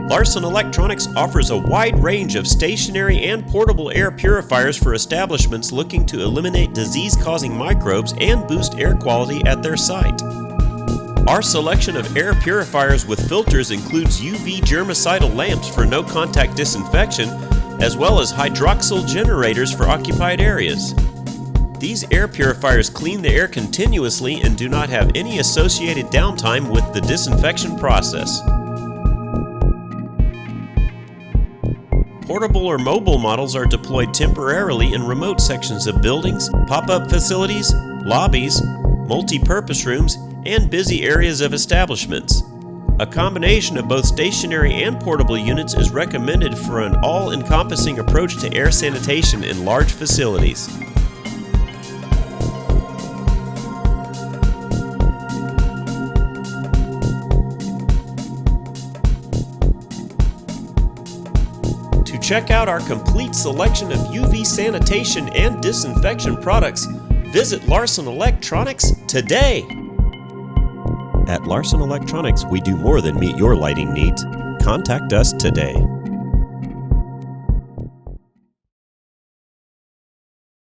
Larson Electronics offers a wide range of stationary and portable air purifiers for establishments looking to eliminate disease-causing microbes and boost air quality at their site. Our selection of air purifiers with filters includes UV germicidal lamps for no-contact disinfection, as well as hydroxyl generators for occupied areas. These air purifiers clean the air continuously and do not have any associated downtime with the disinfection process. Portable or mobile models are deployed temporarily in remote sections of buildings, pop-up facilities, lobbies, multi-purpose rooms, and busy areas of establishments. A combination of both stationary and portable units is recommended for an all-encompassing approach to air sanitation in large facilities. To check out our complete selection of UV sanitation and disinfection products, visit Larson Electronics today. At Larson Electronics, we do more than meet your lighting needs. Contact us today.